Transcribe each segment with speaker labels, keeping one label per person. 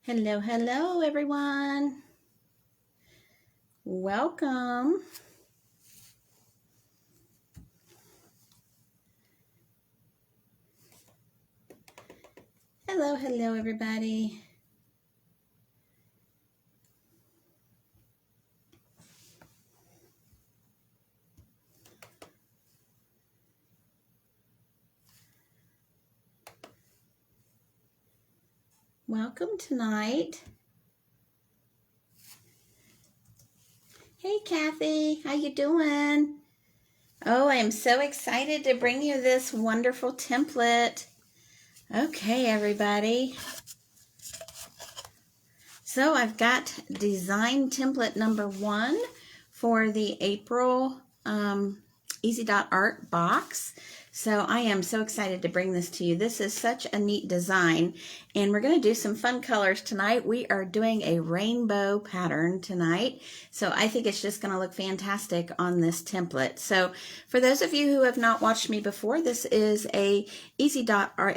Speaker 1: Hello, hello, everyone. Welcome. Hello, hello, everybody. Welcome tonight. Hey, Kathy, how you doing? Oh, I'm so excited to bring you this wonderful template. Okay, everybody. So I've got design template number 1 for the April Easy Dot Art box. So I am so excited to bring this to you. This is such a neat design, and we're going to do some fun colors tonight. We are doing a rainbow pattern tonight, so I think it's just going to look fantastic on this template. So for those of you who have not watched me before, this is an Easy Dot Art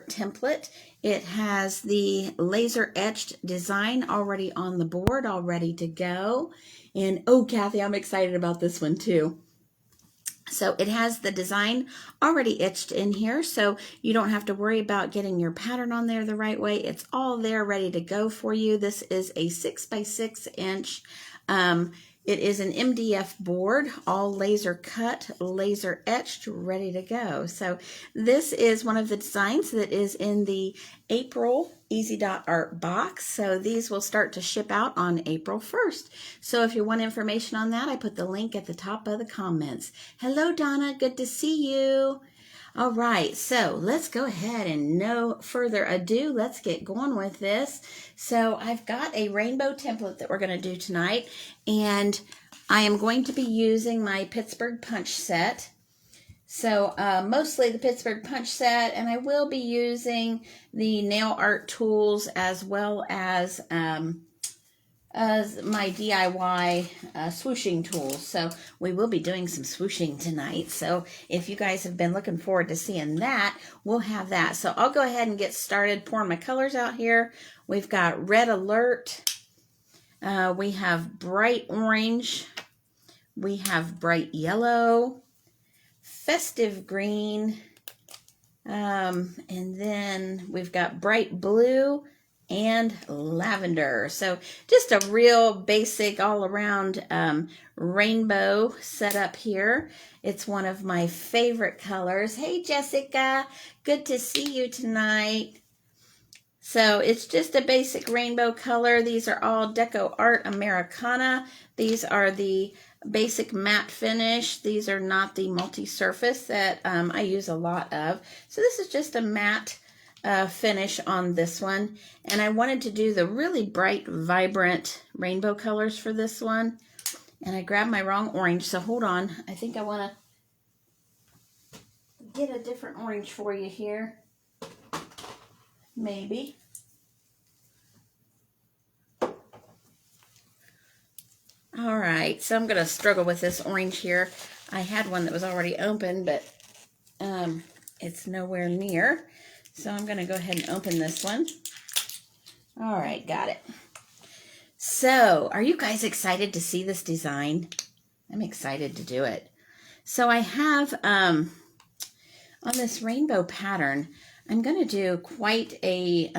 Speaker 1: template. It has the laser etched design already on the board, all ready to go. And oh, Kathy, I'm excited about this one too. So it has the design already etched in here, so you don't have to worry about getting your pattern on there the right way. It's all there ready to go for you. This is a 6 by 6 inch. It is an MDF board, all laser cut, laser etched, ready to go. So this is one of the designs that is in the April Easy Dot Art box. So these will start to ship out on April 1st. So if you want information on that, I put the link at the top of the comments. Hello, Donna. Good to see you. All right, so let's go ahead and no further ado, let's get going with this. So I've got a rainbow template that we're going to do tonight, and I am going to be using my Pittsburgh punch set. So mostly the Pittsburgh punch set, and I will be using the nail art tools as well as my DIY swooshing tools. So we will be doing some swooshing tonight. So if you guys have been looking forward to seeing that, we'll have that. So I'll go ahead and get started pouring my colors out here. We've got red alert. We have bright orange. We have bright yellow, festive green, and then we've got bright blue and lavender. So just a real basic all around rainbow setup here. It's one of my favorite colors. Hey, Jessica, good to see you tonight. So it's just a basic rainbow color. These are all Deco Art Americana. These are the basic matte finish. These are not the multi-surface that I use a lot of. So this is just a matte finish on this one, and I wanted to do the really bright, vibrant rainbow colors for this one, and I grabbed my wrong orange, so hold on. I think I want to get a different orange for you here. Maybe. All right, so I'm going to struggle with this orange here. I had one that was already open, but it's nowhere near. So I'm going to go ahead and open this one. All right, got it. So are you guys excited to see this design? I'm excited to do it. So I have, on this rainbow pattern, I'm going to do quite a,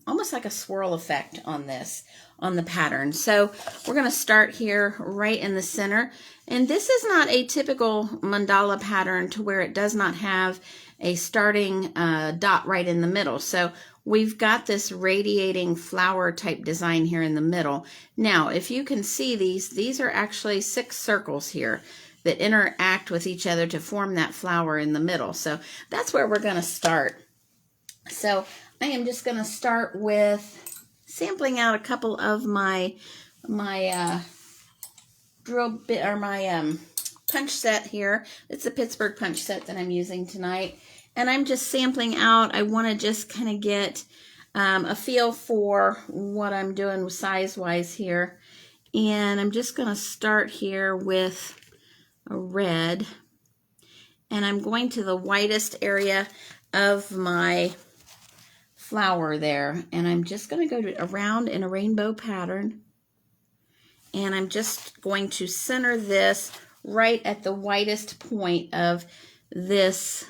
Speaker 1: almost like a swirl effect on this, on the pattern. So we're going to start here right in the center. And this is not a typical mandala pattern to where it does not have a starting dot right in the middle. So we've got this radiating flower type design here in the middle. Now, if you can see these are actually 6 circles here that interact with each other to form that flower in the middle. So that's where we're going to start. So I am just going to start with sampling out a couple of my drill bit, or my punch set here. It's a Pittsburgh punch set that I'm using tonight, and I'm just sampling out. I want to just kind of get a feel for what I'm doing size wise here, and I'm just going to start here with a red, and I'm going to the widest area of my flower there. And I'm just going to go around in a rainbow pattern. And I'm just going to center this right at the widest point of this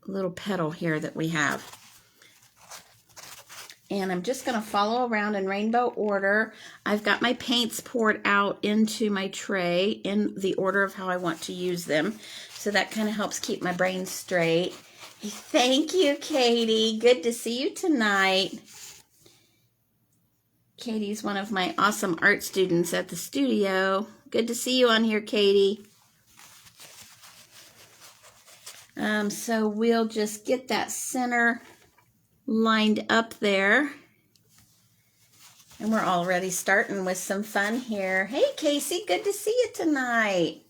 Speaker 1: little petal here that we have. And I'm just going to follow around in rainbow order. I've got my paints poured out into my tray in the order of how I want to use them. So that kind of helps keep my brain straight. Thank you, Katie. Good to see you tonight. Katie's one of my awesome art students at the studio. Good to see you on here, Katie. So we'll just get that center lined up there. And we're already starting with some fun here. Hey, Casey, good to see you tonight.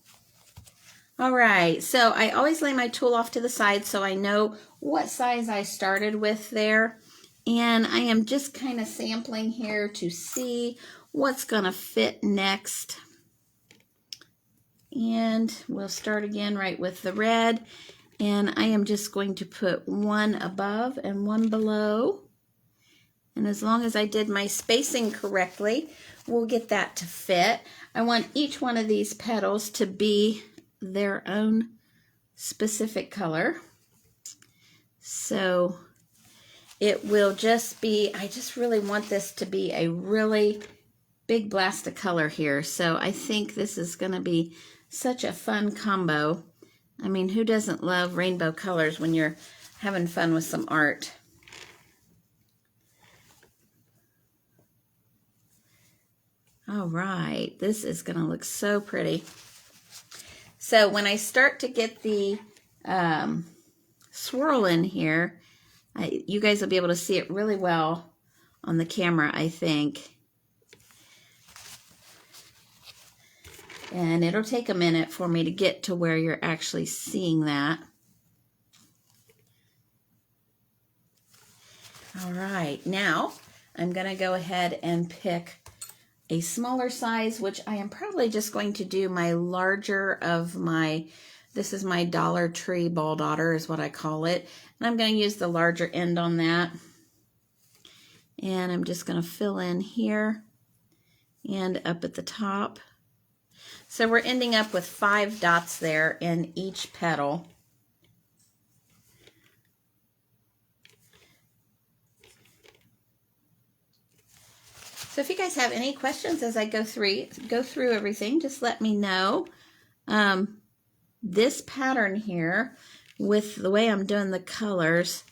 Speaker 1: All right, so I always lay my tool off to the side so I know what size I started with there. And I am just kind of sampling here to see what's going to fit next. And we'll start again right with the red. And I am just going to put one above and one below. And as long as I did my spacing correctly, we'll get that to fit. I want each one of these petals to be their own specific color. So it will just be, I just really want this to be a really big blast of color here. So I think this is going to be such a fun combo. I mean, who doesn't love rainbow colors when you're having fun with some art? All right, this is going to look so pretty. So when I start to get the swirl in here, you guys will be able to see it really well on the camera, I think. And it'll take a minute for me to get to where you're actually seeing that. All right, now I'm going to go ahead and pick a smaller size, which I am probably just going to do my larger of my, this is my Dollar Tree Ball Daughter is what I call it. And I'm going to use the larger end on that. And I'm just going to fill in here and up at the top. So we're ending up with 5 dots there in each petal. So if you guys have any questions as I go through everything, just let me know. This pattern here, with the way I'm doing the colors,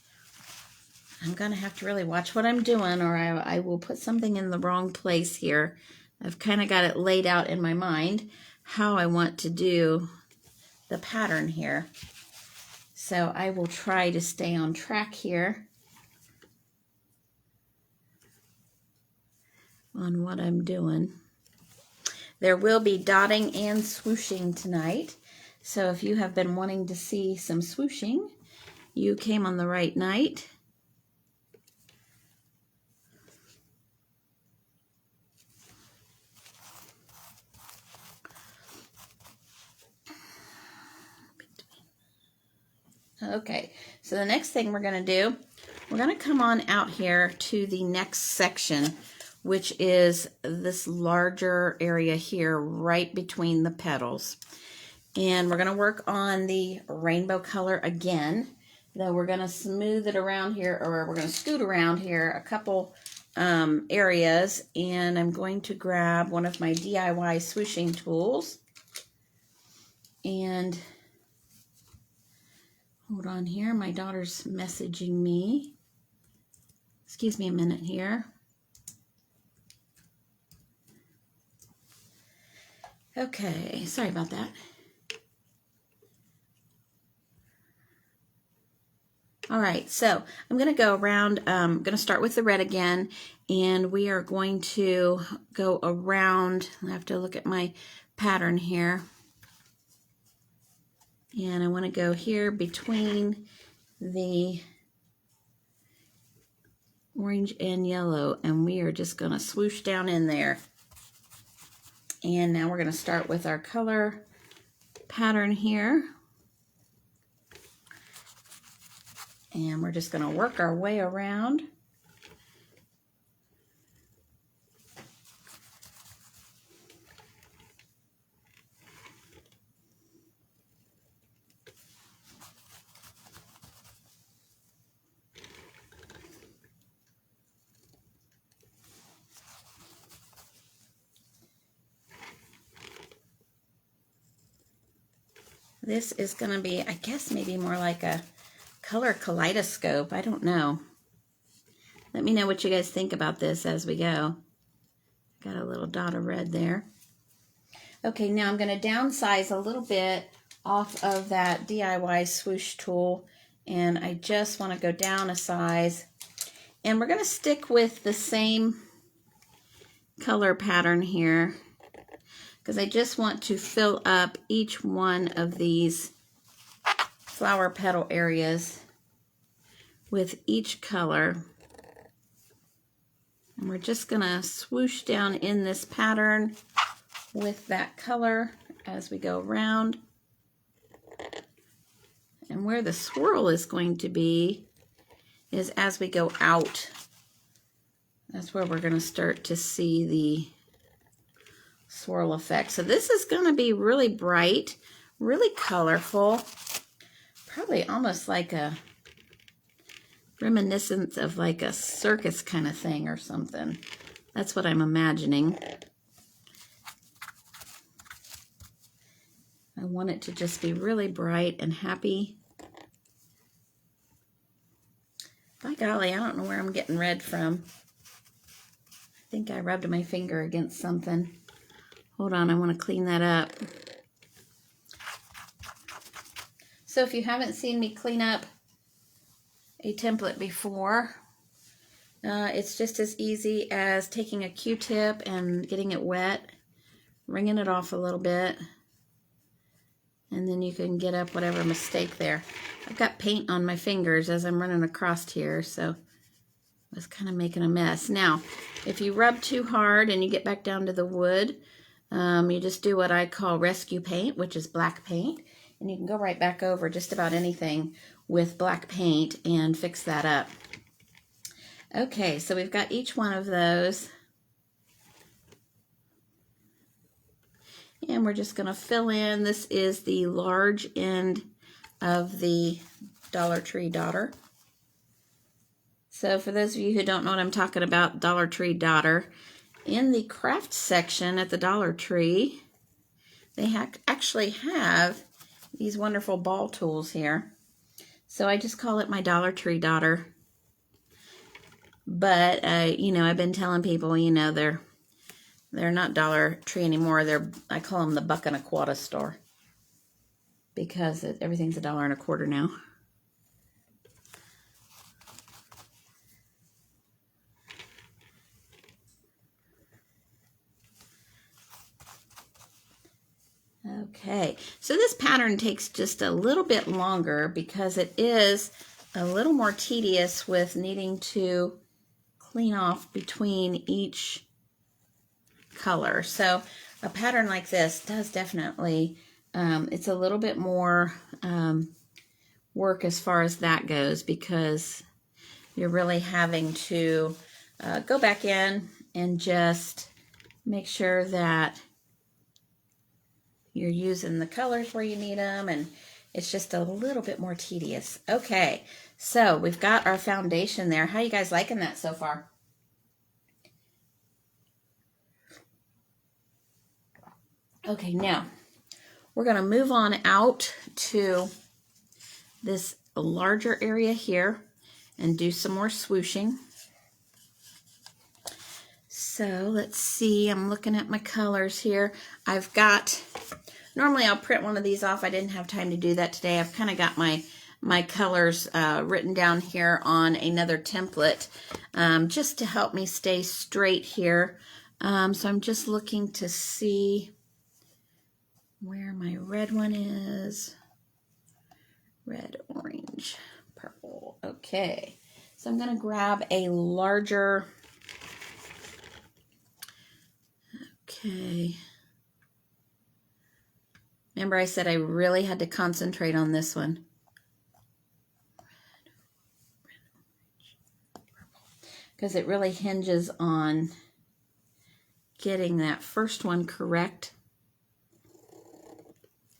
Speaker 1: I'm going to have to really watch what I'm doing, or I will put something in the wrong place here. I've kind of got it laid out in my mind how I want to do the pattern here. So I will try to stay on track here on what I'm doing. There will be dotting and swooshing tonight. So if you have been wanting to see some swooshing, you came on the right night. Okay, so the next thing we're going to do, we're going to come on out here to the next section, which is this larger area here right between the petals. And we're going to work on the rainbow color again, though we're going to smooth it around here, or we're going to scoot around here a couple areas. And I'm going to grab one of my DIY swooshing tools. And hold on here, my daughter's messaging me. Excuse me a minute here. Okay, sorry about that. All right, so I'm going to go around, I'm going to start with the red again, and we are going to go around. I have to look at my pattern here. And I want to go here between the orange and yellow, and we are just going to swoosh down in there. And now we're going to start with our color pattern here. And we're just going to work our way around. This is going to be, I guess, maybe more like a color kaleidoscope. I don't know. Let me know what you guys think about this as we go. Got a little dot of red there. Okay, now I'm going to downsize a little bit off of that DIY swoosh tool, and I just want to go down a size. And we're going to stick with the same color pattern here, because I just want to fill up each one of these flower petal areas with each color. And we're just going to swoosh down in this pattern with that color as we go around. And where the swirl is going to be is as we go out. That's where we're going to start to see the swirl effect. So this is going to be really bright, really colorful, probably almost like a reminiscence of like a circus kind of thing or something. That's what I'm imagining. I want it to just be really bright and happy. By golly, I don't know where I'm getting red from. I think I rubbed my finger against something. Hold on, I want to clean that up. So if you haven't seen me clean up a template before, it's just as easy as taking a Q-tip and getting it wet, wringing it off a little bit, and then you can get up whatever mistake there. I've got paint on my fingers as I'm running across here, so I was kind of making a mess. Now, if you rub too hard and you get back down to the wood, you just do what I call rescue paint, which is black paint, and you can go right back over just about anything with black paint and fix that up. Okay, so we've got each one of those. And we're just going to fill in. This is the large end of the Dollar Tree Dotter. So for those of you who don't know what I'm talking about, Dollar Tree Dotter, in the craft section at the Dollar Tree, they actually have these wonderful ball tools here. So I just call it my Dollar Tree Dotter. But, you know, I've been telling people, you know, they're not Dollar Tree anymore. I call them the buck and a quarter store, because everything's $1.25 now. Okay, so this pattern takes just a little bit longer because it is a little more tedious with needing to clean off between each color. So a pattern like this does definitely, it's a little bit more work as far as that goes, because you're really having to go back in and just make sure that you're using the colors where you need them, and it's just a little bit more tedious. Okay, so we've got our foundation there. How you guys liking that so far? Okay, now we're going to move on out to this larger area here and do some more swooshing. So let's see, I'm looking at my colors here. I've got, normally I'll print one of these off. I didn't have time to do that today. I've kind of got my colors written down here on another template just to help me stay straight here. So I'm just looking to see where my red one is. Red, orange, purple. Okay, so I'm going to grab a larger... Okay. Remember I said I really had to concentrate on this one. because it really hinges on getting that first one correct.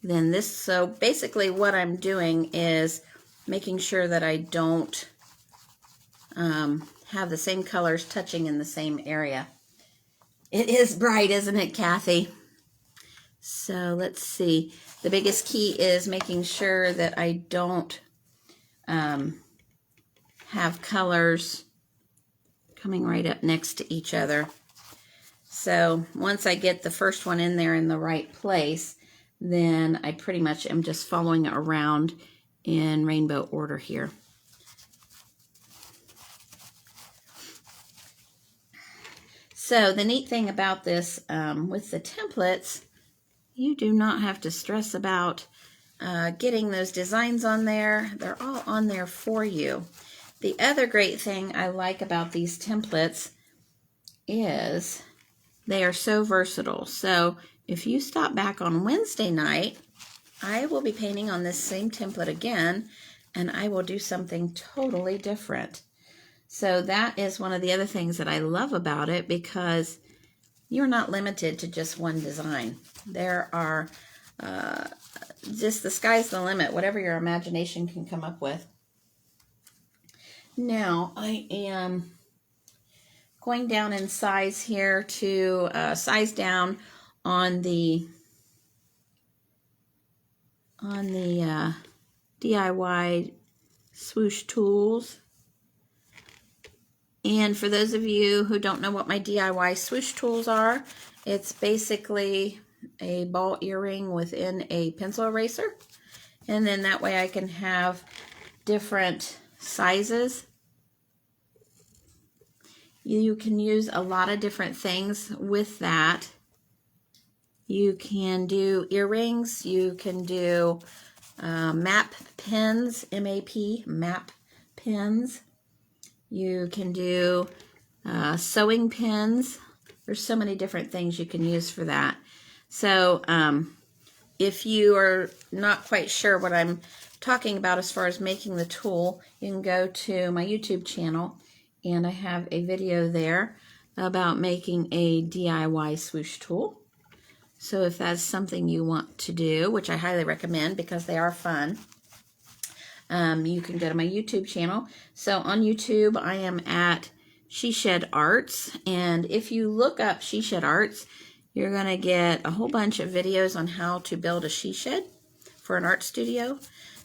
Speaker 1: Then this, so basically what I'm doing is making sure that I don't have the same colors touching in the same area. It is bright, isn't it, Kathy? So let's see. The biggest key is making sure that I don't have colors coming right up next to each other. So once I get the first one in there in the right place, then I pretty much am just following it around in rainbow order here. So the neat thing about this with the templates, you do not have to stress about getting those designs on there. They're all on there for you. The other great thing I like about these templates is they are so versatile. So if you stop back on Wednesday night, I will be painting on this same template again, and I will do something totally different. So that is one of the other things that I love about it, because you're not limited to just one design. There are just the sky's the limit, whatever your imagination can come up with. Now I am going down in size here to size down on the DIY swoosh tools. And for those of you who don't know what my DIY swoosh tools are, it's basically a ball earring within a pencil eraser. And then that way I can have different sizes. You can use a lot of different things with that. You can do earrings, you can do map pins, M-A-P, map pins. You can do sewing pins. There's so many different things you can use for that. So if you are not quite sure what I'm talking about as far as making the tool, you can go to my YouTube channel, and I have a video there about making a DIY swoosh tool. So if that's something you want to do, which I highly recommend because they are fun, you can go to my YouTube channel. So on YouTube, I am at She Shed Arts, and if you look up She Shed Arts, you're going to get a whole bunch of videos on how to build a she shed for an art studio.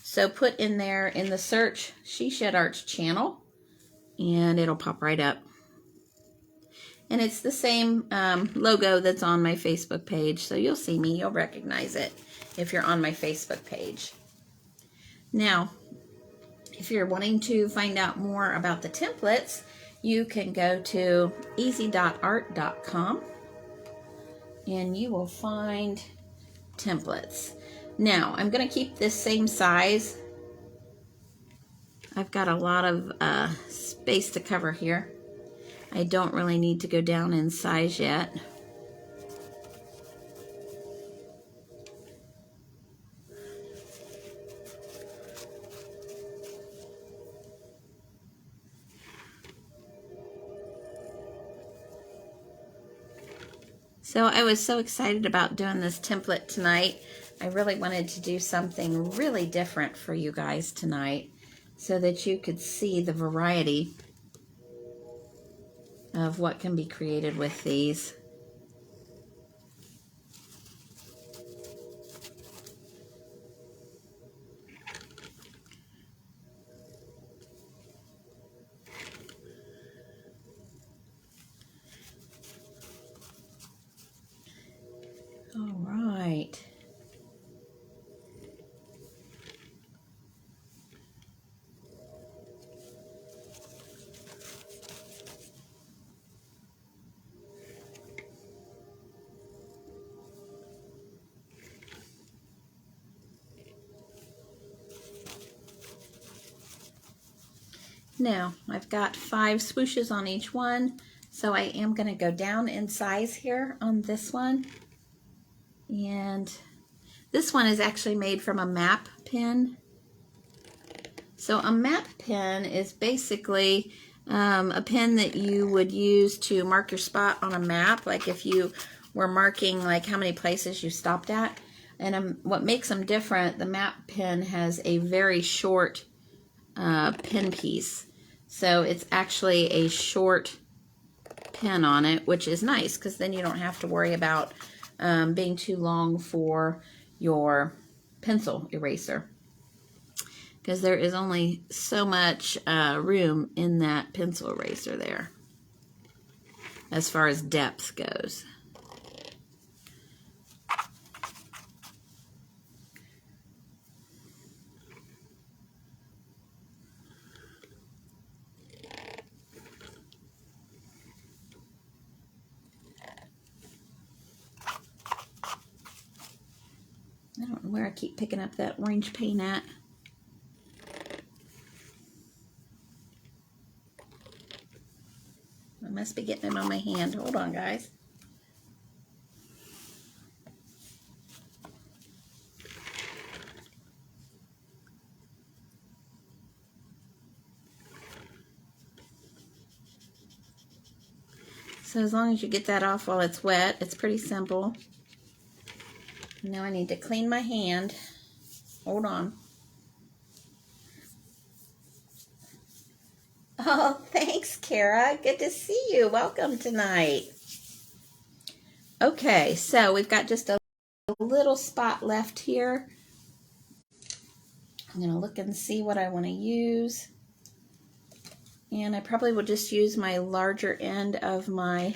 Speaker 1: So put in there in the search She Shed Arts channel, and it'll pop right up. And it's the same logo that's on my Facebook page, so you'll see me, you'll recognize it if you're on my Facebook page. Now, if you're wanting to find out more about the templates, you can go to easy.art.com and you will find templates. Now, I'm going to keep this same size. I've got a lot of space to cover here. I don't really need to go down in size yet. So I was so excited about doing this template tonight. I really wanted to do something really different for you guys tonight so that you could see the variety of what can be created with these. All right. Now, I've got 5 swooshes on each one, so I am going to go down in size here on this one. And this one is actually made from a map pin. So a map pin is basically a pen that you would use to mark your spot on a map, like if you were marking like how many places you stopped at. And what makes them different, the map pen has a very short pen piece. So it's actually a short pen on it, which is nice because then you don't have to worry about being too long for your pencil eraser, because there is only so much room in that pencil eraser there as far as depth goes. I don't know where I keep picking up that orange paint at. I must be getting it on my hand. Hold on, guys. So as long as you get that off while it's wet, it's pretty simple. Now I need to clean my hand. Hold on. Oh, thanks, Kara. Good to see you. Welcome tonight. Okay, so we've got just a little spot left here. I'm going to look and see what I want to use. And I probably will just use my larger end of my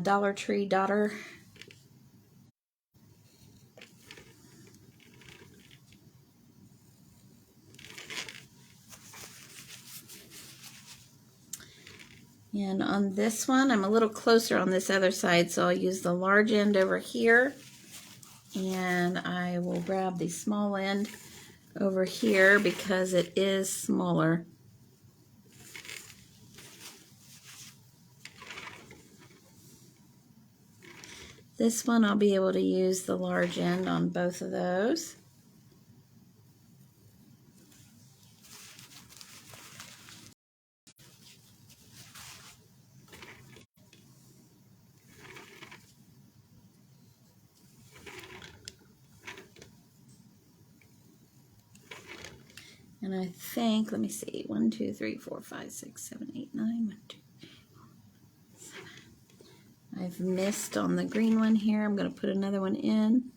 Speaker 1: Dollar Tree Dotter. And on this one, I'm a little closer on this other side, so I'll use the large end over here. And I will grab the small end over here because it is smaller. This one I'll be able to use the large end on both of those. And I think, let me see, 1, 2, 3, 4, 5, 6, 7, 8, 9, 1, 2, 3, 4, 7. I've missed on the green one here. I'm going to put another one in.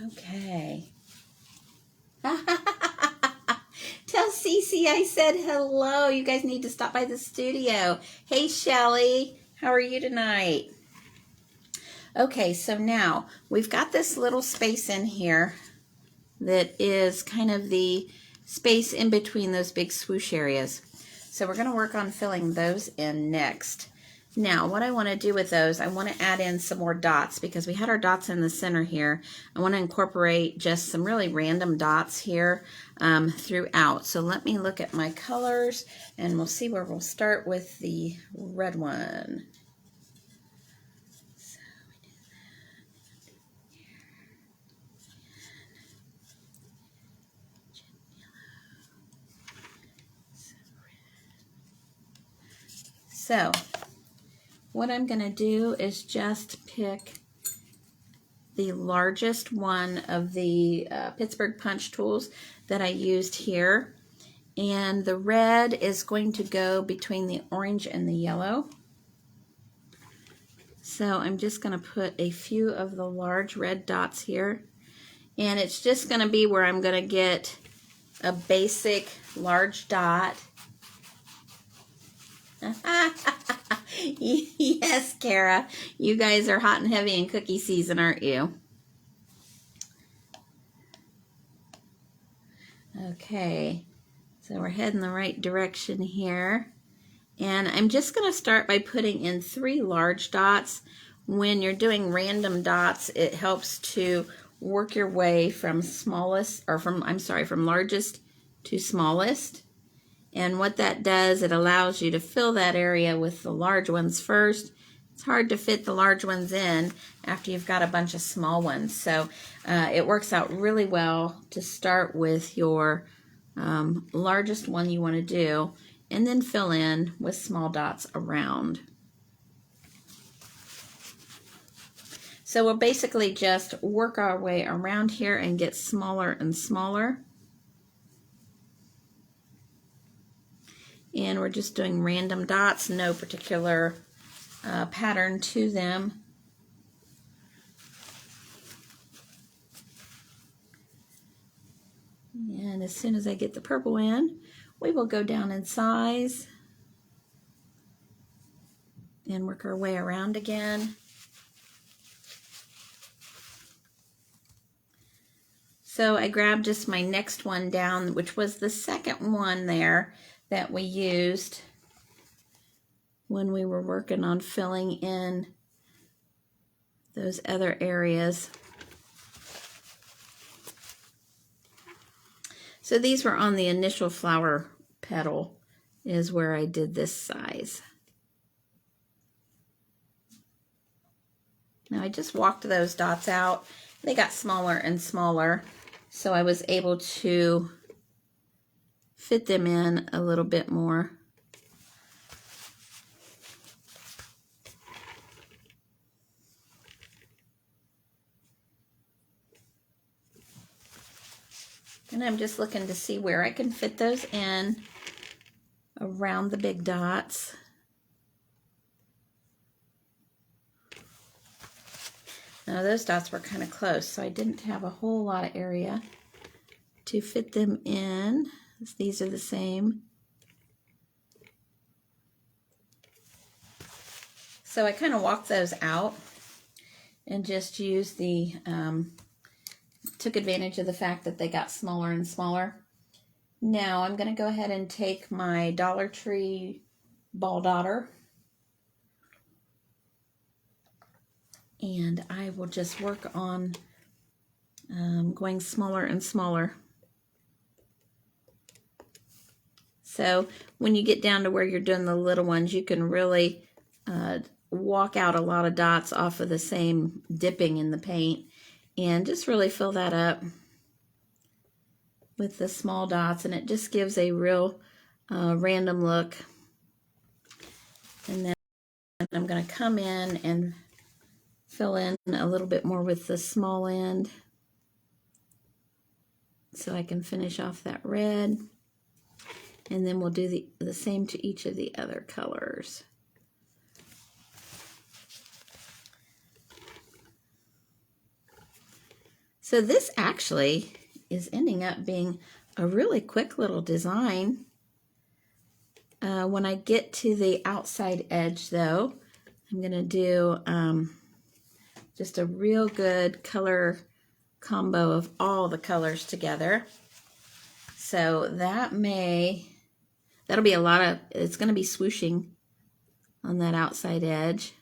Speaker 1: Okay. Tell Cece I said hello. You guys need to stop by the studio. Hey, Shelly. How are you tonight? Okay, so now we've got this little space in here that is kind of the space in between those big swoosh areas. So we're going to work on filling those in next. Now, what I want to do with those, I want to add in some more dots because we had our dots in the center here. I want to incorporate just some really random dots here throughout. So let me look at my colors and we'll see where we'll start with the red one. So we do that. So what I'm going to do is just pick the largest one of the Pittsburgh punch tools that I used here. And the red is going to go between the orange and the yellow. So I'm just going to put a few of the large red dots here. And it's just going to be where I'm going to get a basic large dot. Yes, Kara. You guys are hot and heavy in cookie season, aren't you? Okay. So we're heading the right direction here. And I'm just going to start by putting in 3 large dots. When you're doing random dots, it helps to work your way from smallest, or from largest to smallest. And what that does, it allows you to fill that area with the large ones first. It's hard to fit the large ones in after you've got a bunch of small ones. So it works out really well to start with your largest one you want to do, and then fill in with small dots around. So we'll basically just work our way around here and get smaller and smaller. And we're just doing random dots, no particular pattern to them. And as soon as I get the purple in, we will go down in size and work our way around again. So I grabbed just my next one down, which was the second one there that we used when we were working on filling in those other areas. So these were on the initial flower petal is where I did this size. Now I just walked those dots out. They got smaller and smaller, so I was able to fit them in a little bit more. And I'm just looking to see where I can fit those in around the big dots. Now those dots were kind of close, so I didn't have a whole lot of area to fit them in. These are the same. So I kind of walked those out and just used the, took advantage of the fact that they got smaller and smaller. Now I'm going to go ahead and take my Dollar Tree ball dotter, and I will just work on going smaller and smaller. So when you get down to where you're doing the little ones, you can really walk out a lot of dots off of the same dipping in the paint and just really fill that up with the small dots, and it just gives a real random look. And then I'm going to come in and fill in a little bit more with the small end so I can finish off that red. And then we'll do the same to each of the other colors. So this actually is ending up being a really quick little design. When I get to the outside edge though, I'm going to do just a real good color combo of all the colors together. So that'll be a lot of, it's going to be swooshing on that outside edge.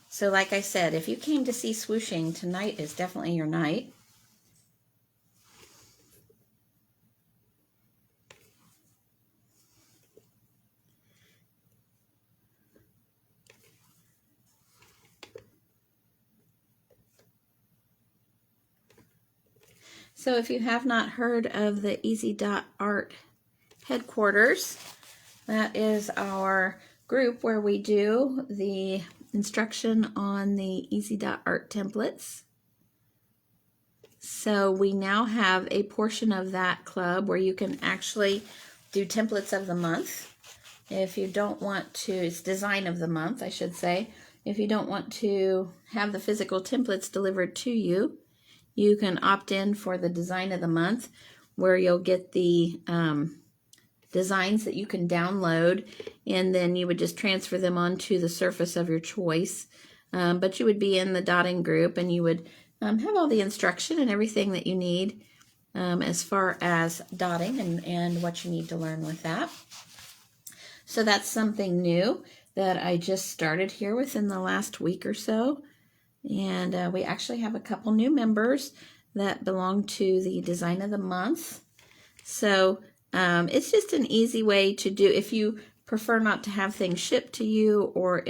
Speaker 1: So like I said, if you came to see swooshing, tonight is definitely your night. So if you have not heard of the Easy Dot Art headquarters, that is our group where we do the instruction on the Easy Dot Art templates. So we now have a portion of that club where you can actually do templates of the month. If you don't want to, it's design of the month, I should say. If you don't want to have the physical templates delivered to you, you can opt in for the design of the month, where you'll get the designs that you can download, and then you would just transfer them onto the surface of your choice. But you would be in the dotting group, and you would have all the instruction and everything that you need as far as dotting and what you need to learn with that. So that's something new that I just started here within the last week or so. And we actually have a couple new members that belong to the design of the month. So It's just an easy way to do if you prefer not to have things shipped to you, or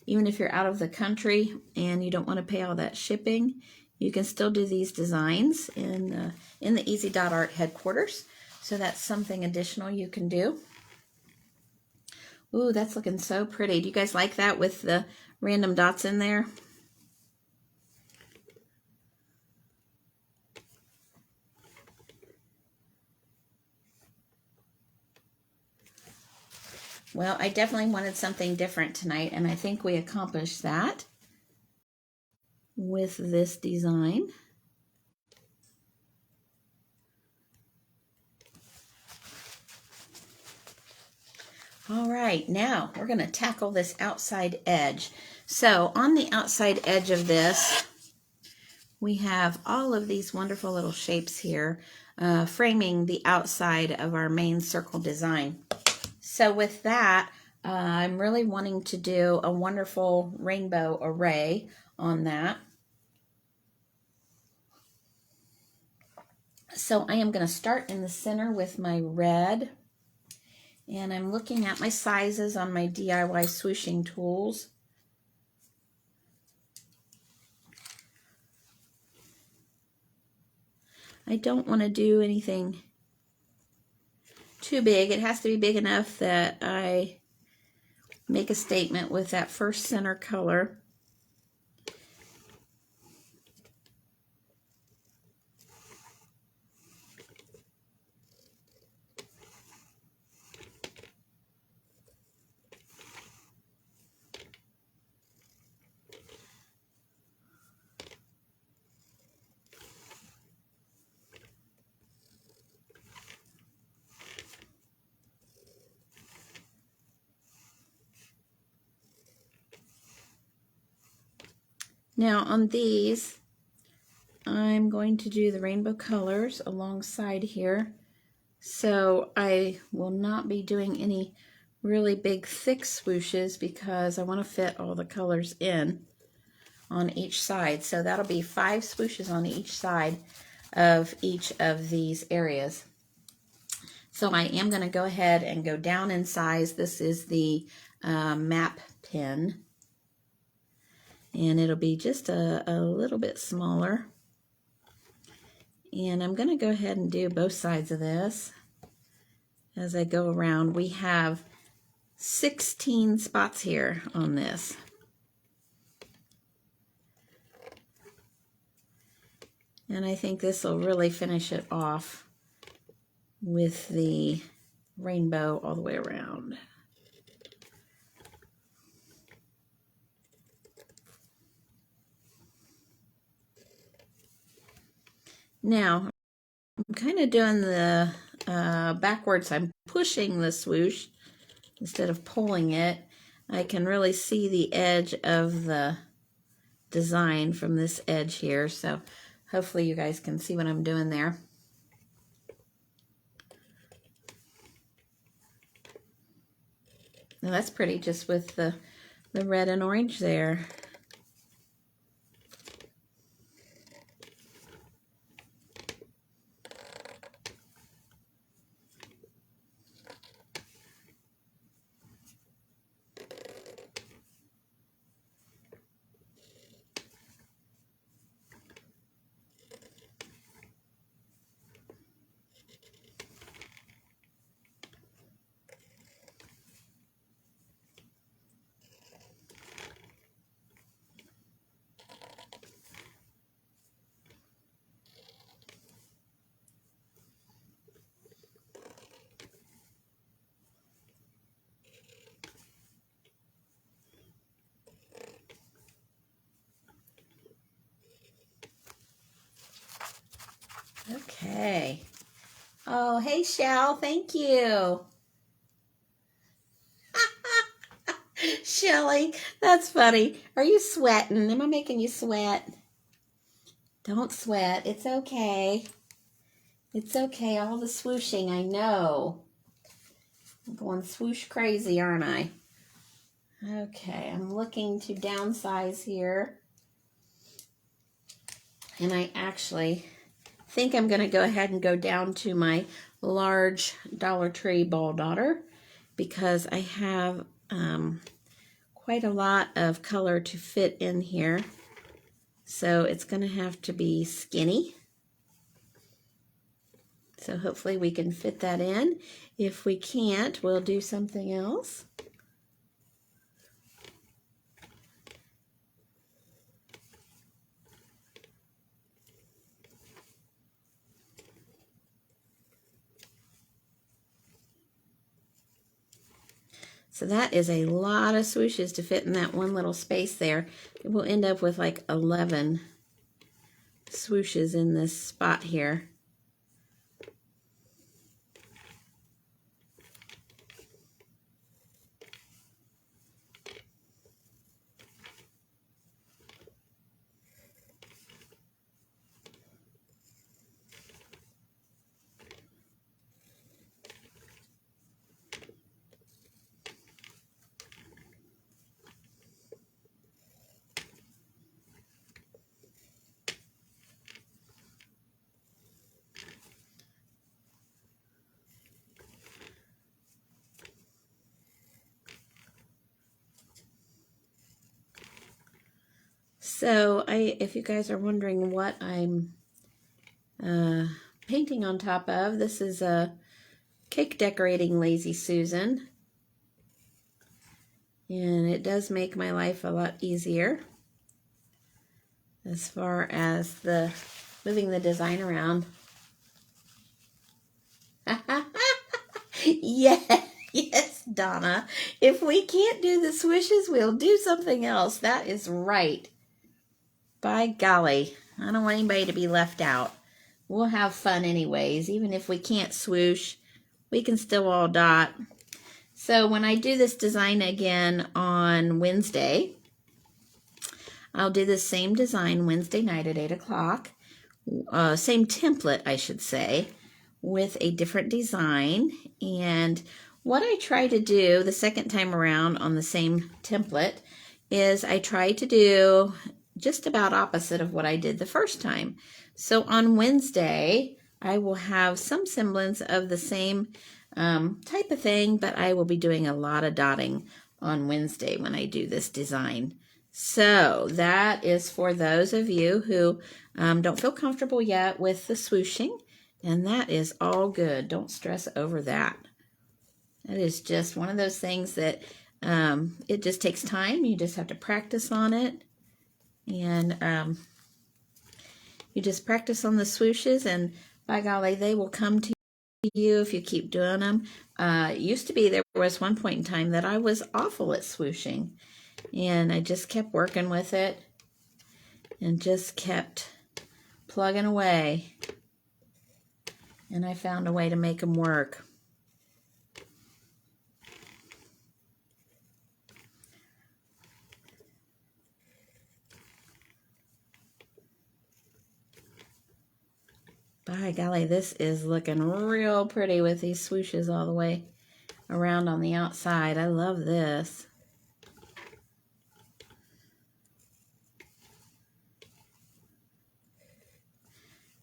Speaker 1: even if you're out of the country and you don't want to pay all that shipping, you can still do these designs in the Easy Dot Art headquarters. So that's something additional you can do. Ooh, that's looking so pretty. Do you guys like that with the random dots in there? Well, I definitely wanted something different tonight, and I think we accomplished that with this design. All right, now we're going to tackle this outside edge. So on the outside edge of this, we have all of these wonderful little shapes here, framing the outside of our main circle design. So with that, I'm really wanting to do a wonderful rainbow array on that. So I am going to start in the center with my red, and I'm looking at my sizes on my DIY swooshing tools. I don't want to do anything too big. It has to be big enough that I make a statement with that first center color. Now on these, I'm going to do the rainbow colors alongside here. So I will not be doing any really big thick swooshes because I want to fit all the colors in on each side. So that'll be 5 swooshes on each side of each of these areas. So I am going to go ahead and go down in size. This is the map pin, and it'll be just a little bit smaller. And I'm going to go ahead and do both sides of this as I go around. We have 16 spots here on this. And I think this will really finish it off with the rainbow all the way around. Now, I'm kind of doing the backwards. I'm pushing the swoosh instead of pulling it. I can really see the edge of the design from this edge here. So hopefully you guys can see what I'm doing there. Now that's pretty, just with the red and orange there. Okay. Oh, hey, Shell. Thank you. Shelly, that's funny. Are you sweating? Am I making you sweat? Don't sweat. It's okay. It's okay. All the swooshing, I know. I'm going swoosh crazy, aren't I? Okay, I'm looking to downsize here. And I actually think I'm going to go ahead and go down to my large Dollar Tree ball daughter because I have quite a lot of color to fit in here. So it's going to have to be skinny. So hopefully we can fit that in. If we can't, we'll do something else. So that is a lot of swooshes to fit in that one little space there. We'll end up with like 11 swooshes in this spot here. So if you guys are wondering what I'm painting on top of, this is a cake decorating Lazy Susan. And it does make my life a lot easier as far as moving the design around. Yes, Donna. If we can't do the swishes, we'll do something else. That is right. By golly, I don't want anybody to be left out. We'll have fun anyways. Even if we can't swoosh, we can still all dot. So when I do this design again on Wednesday, I'll do the same design Wednesday night at 8 o'clock. Same template, I should say, with a different design. And what I try to do the second time around on the same template is I try to do just about opposite of what I did the first time. So on Wednesday, I will have some semblance of the same type of thing, but I will be doing a lot of dotting on Wednesday when I do this design. So that is for those of you who don't feel comfortable yet with the swooshing, and that is all good. Don't stress over that. That is just one of those things that it just takes time. You just have to practice on it. And you just practice on the swooshes, and by golly, they will come to you if you keep doing them. It used to be there was one point in time that I was awful at swooshing, and I just kept working with it and just kept plugging away, and I found a way to make them work. By golly, this is looking real pretty with these swooshes all the way around on the outside. I love this.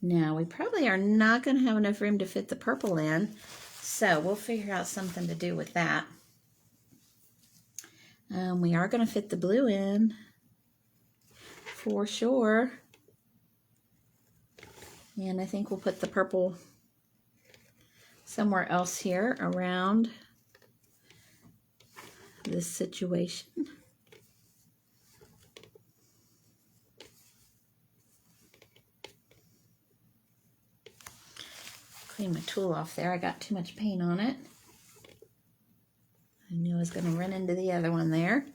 Speaker 1: Now, we probably are not going to have enough room to fit the purple in, so we'll figure out something to do with that. We are going to fit the blue in for sure. And I think we'll put the purple somewhere else here around this situation. Clean my tool off there. I got too much paint on it. I knew I was going to run into the other one there.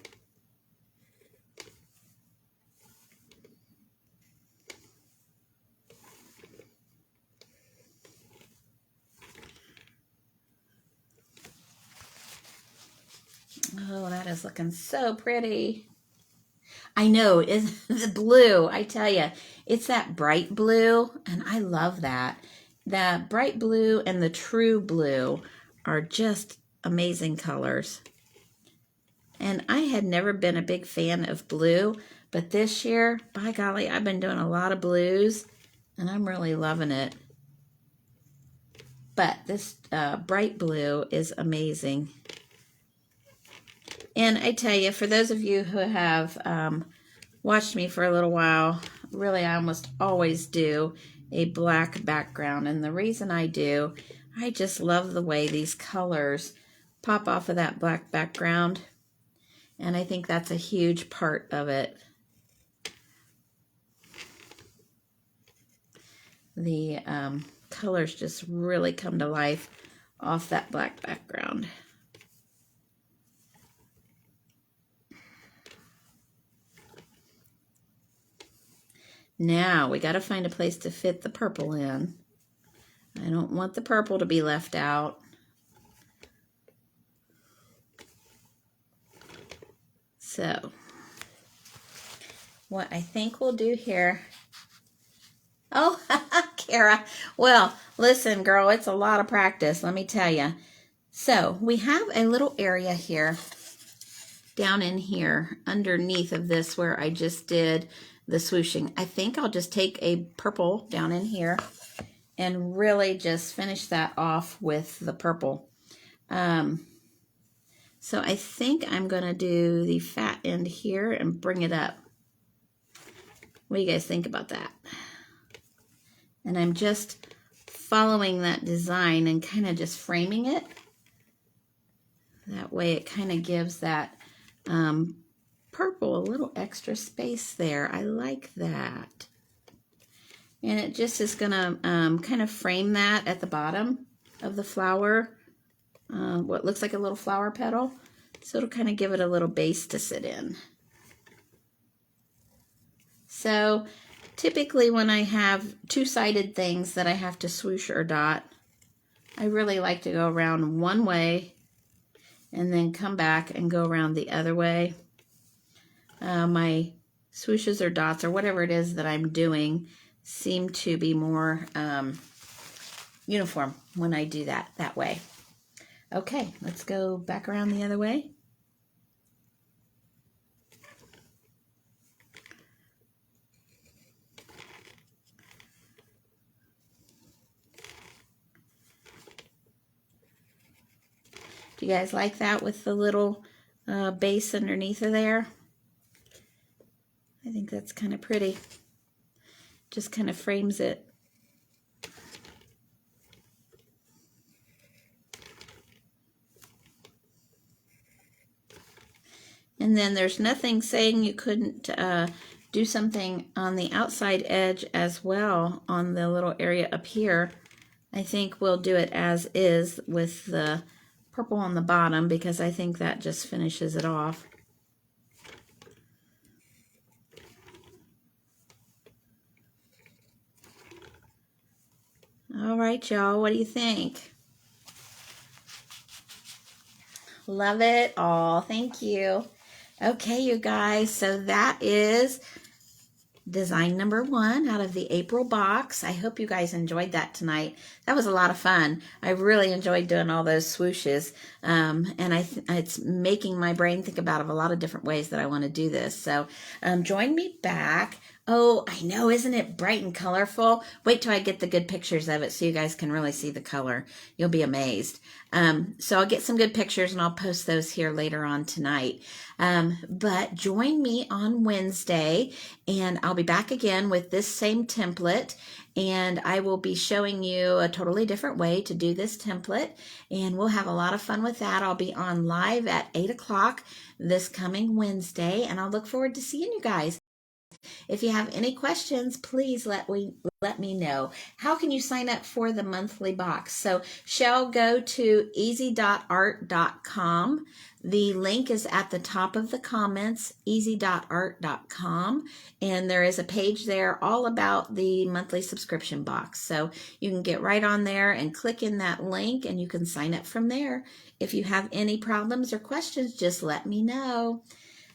Speaker 1: Oh, that is looking so pretty. I know, it's the blue, I tell you, it's that bright blue, and I love that. That bright blue and the true blue are just amazing colors. And I had never been a big fan of blue, but this year, by golly, I've been doing a lot of blues, and I'm really loving it. But this bright blue is amazing. And I tell you, for those of you who have watched me for a little while, really I almost always do a black background. And the reason I do, I just love the way these colors pop off of that black background. And I think that's a huge part of it. The colors just really come to life off that black background. Now we got to find a place to fit the purple in. I don't want the purple to be left out. So what I think we'll do here. Oh, Kara. Well, listen, girl, it's a lot of practice, let me tell you. So we have a little area here, down in here, underneath of this where I just did the swooshing. I think I'll just take a purple down in here and really just finish that off with the purple. So I think I'm going to do the fat end here and bring it up. What do you guys think about that? And I'm just following that design and kind of just framing it. That way it kind of gives that purple a little extra space there. I like that. And it just is going to kind of frame that at the bottom of the flower. What looks like a little flower petal. So it'll kind of give it a little base to sit in. So typically when I have two-sided things that I have to swoosh or dot, I really like to go around one way and then come back and go around the other way. My swooshes or dots or whatever it is that I'm doing seem to be more uniform when I do that way. Okay, let's go back around the other way. Do you guys like that with the little base underneath of there? I think that's kind of pretty. Just kind of frames it. And then there's nothing saying you couldn't do something on the outside edge as well on the little area up here. I think we'll do it as is with the purple on the bottom because I think that just finishes it off. All right, y'all, what do you think? Love it all. Thank you. Okay, you guys, so that is design number 1 out of the April box. I hope you guys enjoyed that tonight. That was a lot of fun. I really enjoyed doing all those swooshes. And it's making my brain think about a lot of different ways that I want to do this. So join me back. Oh, I know, isn't it bright and colorful? Wait till I get the good pictures of it so you guys can really see the color. You'll be amazed. So I'll get some good pictures and I'll post those here later on tonight. But join me on Wednesday and I'll be back again with this same template and I will be showing you a totally different way to do this template and we'll have a lot of fun with that. I'll be on live at 8 o'clock this coming Wednesday and I'll look forward to seeing you guys. If you have any questions, please let me know. How can you sign up for the monthly box? So Shell, go to easy.art.com. The link is at the top of the comments, easy.art.com. And there is a page there all about the monthly subscription box. So you can get right on there and click in that link and you can sign up from there. If you have any problems or questions, just let me know.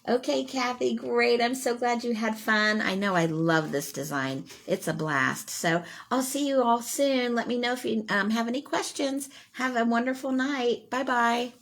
Speaker 1: Okay, Kathy, great. I'm so glad you had fun. I know I love this design. It's a blast. So I'll see you all soon. Let me know if you have any questions. Have a wonderful night. Bye-bye.